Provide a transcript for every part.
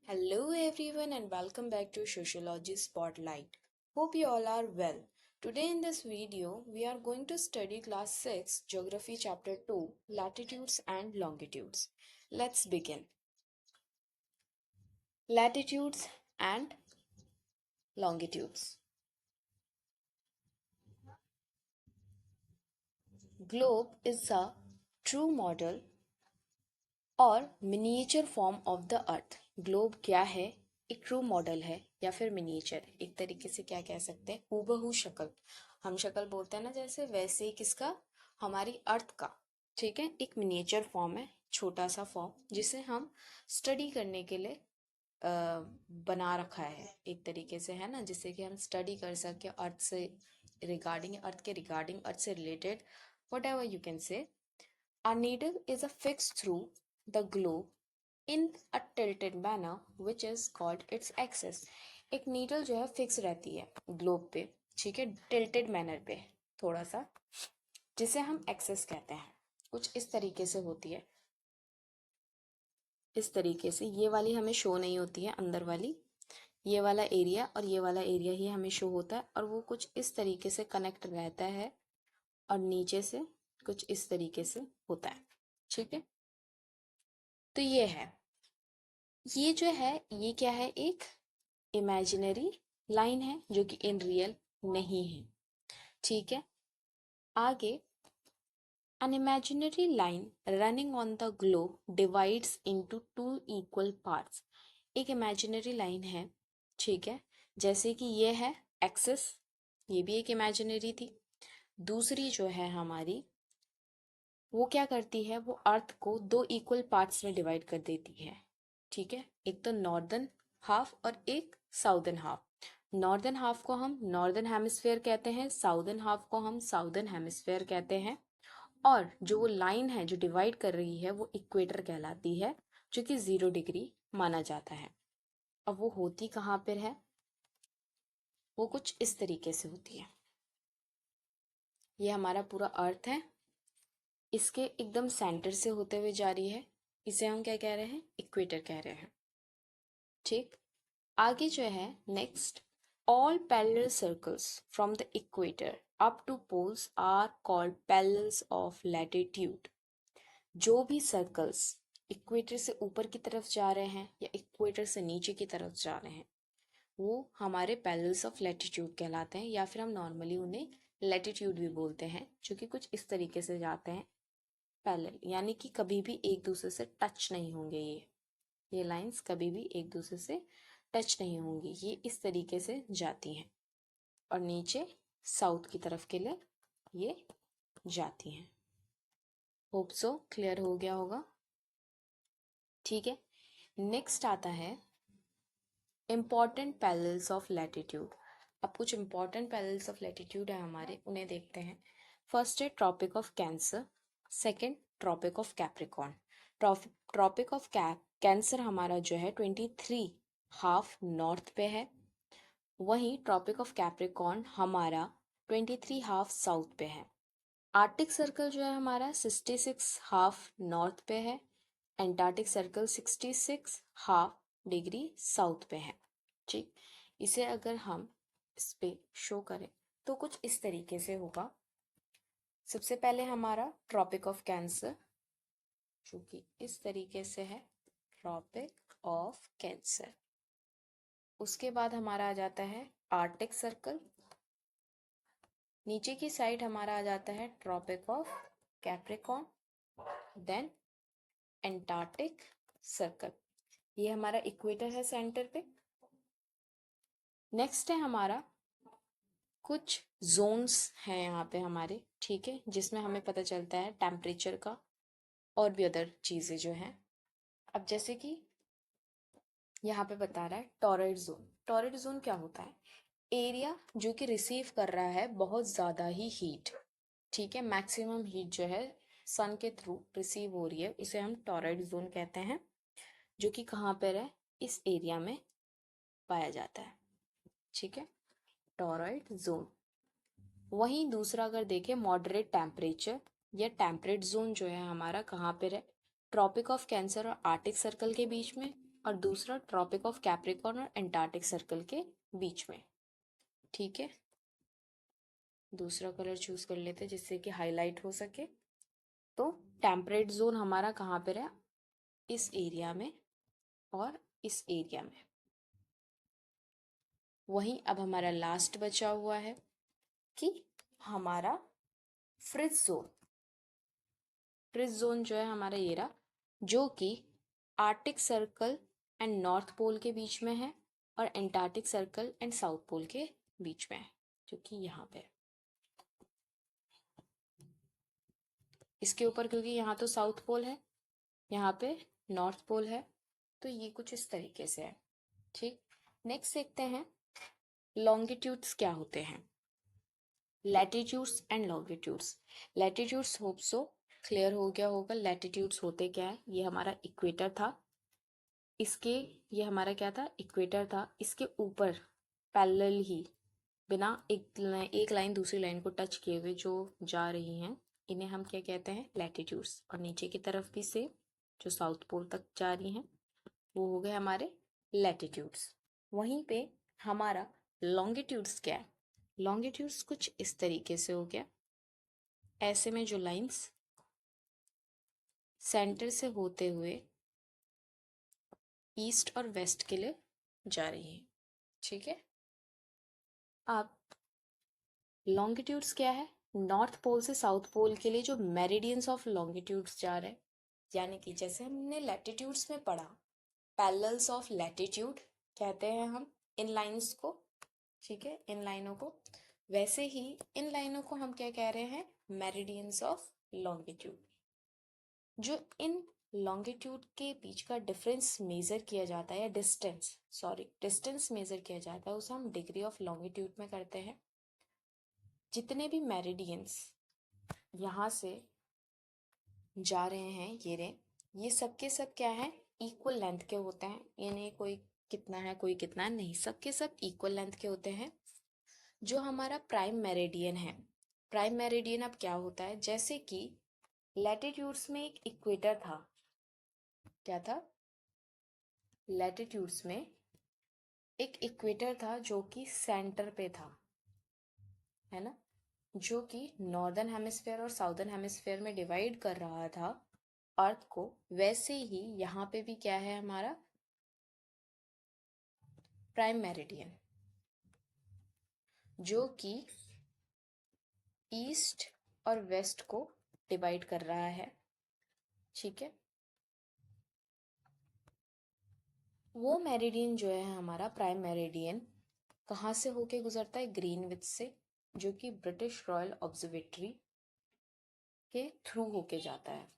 Hello everyone and welcome back to Sociology Spotlight. Hope you all are well. Today in this video we are going to study class 6 Geography chapter 2 Latitudes and Longitudes. Let's begin. Latitudes and Longitudes. Globe is a true model और miniature form of the earth. Globe क्या है? एक true model है या फिर miniature. एक तरीके से क्या कह सकते हैं, हूबहू शक्ल. हम शक्ल बोलते हैं ना जैसे, वैसे ही किसका? हमारी अर्थ का. ठीक है, एक मिनिएचर फॉर्म है, छोटा सा फॉर्म जिसे हम स्टडी करने के लिए बना रखा है एक तरीके से, है ना, जिससे कि हम स्टडी कर सके अर्थ से रिगार्डिंग, अर्थ के रिगार्डिंग, अर्थ से related, what ever you can say. A needle is affixed through the globe in a tilted manner which is called its axis. एक नीडल जो है फिक्स रहती है ग्लोब पे, ठीक है, टिल्टेड मैनर पे थोड़ा सा, जिसे हम एक्सेस कहते हैं. कुछ इस तरीके से होती है. इस तरीके से ये वाली हमें शो नहीं होती है, अंदर वाली, ये वाला एरिया और ये वाला एरिया ही हमें शो होता है, और वो कुछ इस तरीके से कनेक्ट रहता है और नीचे से कुछ इस तरीके से होता है. ठीक है, तो ये है, ये जो है ये क्या है, एक इमेजिनरी लाइन है जो कि इन रियल नहीं है. ठीक है, आगे. An imaginary line running on the globe divides into two equal parts. एक इमेजिनरी लाइन है, ठीक है, जैसे कि ये है एक्सिस, ये भी एक इमेजिनरी थी. दूसरी जो है हमारी, वो क्या करती है, वो अर्थ को दो इक्वल पार्ट्स में डिवाइड कर देती है. ठीक है, एक तो नॉर्दर्न हाफ और एक साउदर्न हाफ. नॉर्दर्न हाफ को हम नॉर्दर्न हेमिस्फेयर कहते हैं, साउदर्न हाफ को हम साउदर्न हेमिस्फेयर कहते हैं. और जो वो लाइन है जो डिवाइड कर रही है वो इक्वेटर कहलाती है, जो कि 0 डिग्री माना जाता है. अब वो होती कहाँ पर है, वो कुछ इस तरीके से होती है. ये हमारा पूरा अर्थ है, इसके एकदम सेंटर से होते हुए जा रही है, इसे हम क्या कह रहे हैं, इक्वेटर कह रहे हैं. ठीक, आगे जो है next. All parallel circles from the equator up to poles are called parallels of latitude. जो भी सर्कल्स इक्वेटर से ऊपर की तरफ जा रहे हैं या इक्वेटर से नीचे की तरफ जा रहे हैं, वो हमारे पैरेलल्स ऑफ लैटिट्यूड कहलाते हैं, या फिर हम नॉर्मली उन्हें लैटिट्यूड भी बोलते हैं, जो कि कुछ इस तरीके से जाते हैं पैरेलल, यानी कि कभी भी एक दूसरे से टच नहीं होंगे. ये लाइंस कभी भी एक दूसरे से टच नहीं होंगी, ये इस तरीके से जाती हैं और नीचे साउथ की तरफ के लिए ये जाती हैं. होप सो क्लियर हो गया होगा. ठीक है, नेक्स्ट आता है इम्पॉर्टेंट पैरेलल्स ऑफ लैटिट्यूड. अब कुछ इम्पॉर्टेंट पैरेलल्स ऑफ लैटिट्यूड है हमारे, उन्हें देखते हैं. फर्स्ट है Tropic of Cancer, second Tropic of Capricorn. Tropic of Cancer हमारा जो है 23 हाफ नॉर्थ पे है, वहीं ट्रॉपिक ऑफ कैप्रिकॉर्न हमारा 23 हाफ साउथ पे है. आर्टिक सर्कल जो है हमारा 66 हाफ नॉर्थ पे है, Antarctic circle 66 half degree south पे है. ठीक, इसे अगर हम इस पे शो करें तो कुछ इस तरीके से होगा. सबसे पहले हमारा ट्रॉपिक ऑफ कैंसर, जो कि इस तरीके से है, ट्रॉपिक ऑफ कैंसर. उसके बाद हमारा आ जाता है आर्टिक सर्कल, नीचे की साइड हमारा आ जाता है Tropic of Capricorn, then Antarctic Circle. ये हमारा इक्वेटर है सेंटर पे. नेक्स्ट है हमारा कुछ जोन्स हैं यहाँ पे हमारे, ठीक है, जिसमें हमें पता चलता है टेम्परेचर का और भी अदर चीज़ें जो हैं. अब जैसे कि यहाँ पे बता रहा है टॉरॉइड जोन. टॉरॉइड जोन क्या होता है? एरिया जो कि रिसीव कर रहा है बहुत ज़्यादा ही हीट. ठीक है, मैक्सिमम हीट जो है सन के थ्रू रिसीव हो रही है, इसे हम टॉरॉइड जोन कहते हैं, जो कि कहाँ पर है, इस एरिया में पाया जाता है. ठीक है, टॉरॉइड जोन. वहीं दूसरा अगर देखें मॉडरेट टेम्परेचर या टेम्परेट जोन जो है हमारा कहाँ पर है, ट्रॉपिक ऑफ कैंसर और आर्टिक सर्कल के बीच में. और दूसरा ट्रॉपिक ऑफ कैप्रिकॉर्न और एंटार्क्टिक सर्कल के बीच में। ठीक है, दूसरा कलर चूज कर लेते हैं जिससे कि हाईलाइट हो सके। तो टेम्परेट जोन हमारा कहाँ पे रहा, इस एरिया में और इस एरिया में। वहीं अब हमारा लास्ट बचा हुआ है कि हमारा फ्रिज जोन। फ्रिज जोन जो है हमारा ये रहा, जो कि Arctic Circle and North Pole के बीच में है और Antarctic Circle and South Pole के बीच में है, जो कि यहाँ पे। इसके ऊपर क्योंकि यहाँ तो साउथ पोल है, यहाँ पे नॉर्थ पोल है, तो ये कुछ इस तरीके से है। ठीक, नेक्स्ट देखते हैं लॉन्गिट्यूड्स क्या होते हैं। Latitudes and longitudes. Latitudes hope so clear हो गया होगा। लैटिट्यूड्स होते क्या है, ये हमारा इक्वेटर था, इसके ये हमारा क्या था, इक्वेटर था, इसके ऊपर पैरेलल ही बिना एक लाइन दूसरी लाइन को टच किए हुए जो जा रही हैं, इन्हें हम क्या कहते हैं, लैटिट्यूड्स। और नीचे की तरफ भी से जो साउथ पोल तक जा रही हैं वो हो गए हमारे लैटिट्यूड्स। वहीं पे हमारा लॉन्गिट्यूड्स क्या है, लॉन्गिट्यूड्स कुछ इस तरीके से हो गया, ऐसे में जो लाइंस सेंटर से होते हुए ईस्ट और वेस्ट के लिए जा रही है। ठीक है, अब लॉन्गिट्यूड्स क्या है, नॉर्थ पोल से साउथ पोल के लिए जो मेरिडियंस ऑफ लॉन्गिट्यूड्स जा रहे हैं, यानी कि जैसे हमने लैटिट्यूड्स में पढ़ा पैरेलल्स ऑफ लैटिट्यूड कहते हैं हम इन लाइंस को। ठीक है, इन लाइनों को, वैसे ही इन लाइनों को हम क्या कह रहे हैं, मेरिडियंस ऑफ लॉन्गिट्यूड। जो इन लॉन्गिट्यूड के बीच का डिफरेंस मेजर किया जाता है, या डिस्टेंस मेजर किया जाता है, उसे हम डिग्री ऑफ लॉन्गिट्यूड में करते हैं। जितने भी मेरिडियंस यहाँ से जा रहे हैं ये सब के सब क्या है, इक्वल लेंथ के होते हैं। ये नहीं कोई कितना है कोई कितना नहीं, सब के सब इक्वल लेंथ के होते हैं। जो हमारा प्राइम मेरिडियन है, प्राइम मेरिडियन अब क्या होता है, जैसे कि लैटिट्यूड्स में एक इक्वेटर था, क्या था, लैटिट्यूड्स में एक इक्वेटर था जो कि सेंटर पे था, है ना, जो कि नॉर्दर्न हेमिस्फेयर और साउदर्न हेमिस्फेयर में डिवाइड कर रहा था अर्थ को। वैसे ही यहाँ पे भी क्या है हमारा प्राइम मेरिडियन, जो कि ईस्ट और वेस्ट को डिवाइड कर रहा है। ठीक है, वो मेरिडियन जो है हमारा प्राइम मेरिडियन कहाँ से होके गुजरता है, ग्रीनविच से, जो कि ब्रिटिश रॉयल ऑब्जर्वेटरी के थ्रू होके जाता है।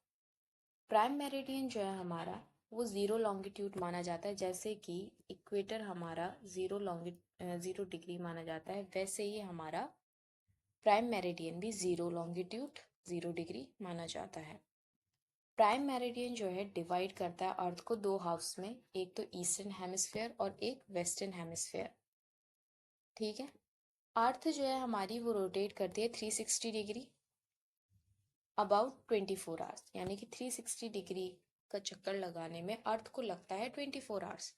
प्राइम मेरिडियन जो है हमारा वो ज़ीरो लॉन्गिट्यूड माना जाता है, जैसे कि इक्वेटर हमारा ज़ीरो डिग्री माना जाता है, वैसे ही हमारा प्राइम मेरिडियन भी ज़ीरो लॉन्गिट्यूड 0 डिग्री माना जाता है। प्राइम मेरिडियन जो है डिवाइड करता है अर्थ को दो हाफ्स में, एक तो ईस्टर्न हेमिस्फेयर और एक वेस्टर्न हेमिस्फेयर। ठीक है, अर्थ जो है हमारी वो रोटेट करती है 360 डिग्री अबाउट 24 आवर्स, यानी कि 360 डिग्री का चक्कर लगाने में अर्थ को लगता है 24 आवर्स।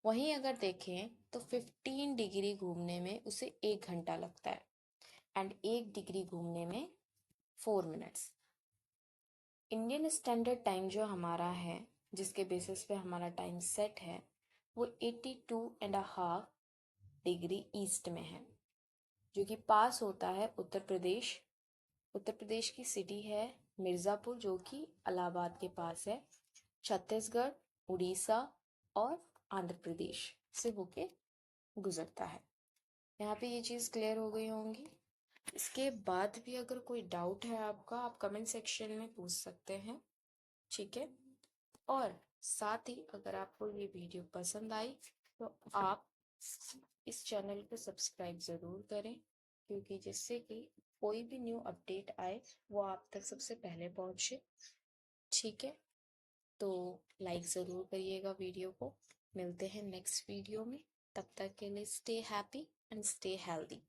वहीं अगर देखें तो 15 डिग्री घूमने में उसे 1 घंटा लगता है, एंड 1 डिग्री घूमने में 4 मिनट्स। इंडियन स्टैंडर्ड टाइम जो हमारा है, जिसके बेसिस पे हमारा टाइम सेट है, वो 82.5 डिग्री ईस्ट में है, जो कि पास होता है उत्तर प्रदेश। उत्तर प्रदेश की सिटी है मिर्ज़ापुर, जो कि इलाहाबाद के पास है। छत्तीसगढ़, उड़ीसा और आंध्र प्रदेश से होके गुजरता है। यहाँ पे ये चीज़ क्लियर हो गई होंगी। इसके बाद भी अगर कोई डाउट है आपका, आप कमेंट सेक्शन में पूछ सकते हैं। ठीक है, और साथ ही अगर आपको ये वीडियो पसंद आई तो आप इस चैनल को सब्सक्राइब ज़रूर करें, क्योंकि जिससे कि कोई भी न्यू अपडेट आए वो आप तक सबसे पहले पहुंचे। ठीक है, तो लाइक ज़रूर करिएगा वीडियो को। मिलते हैं नेक्स्ट वीडियो में, तब तक के लिए stay happy and stay healthy.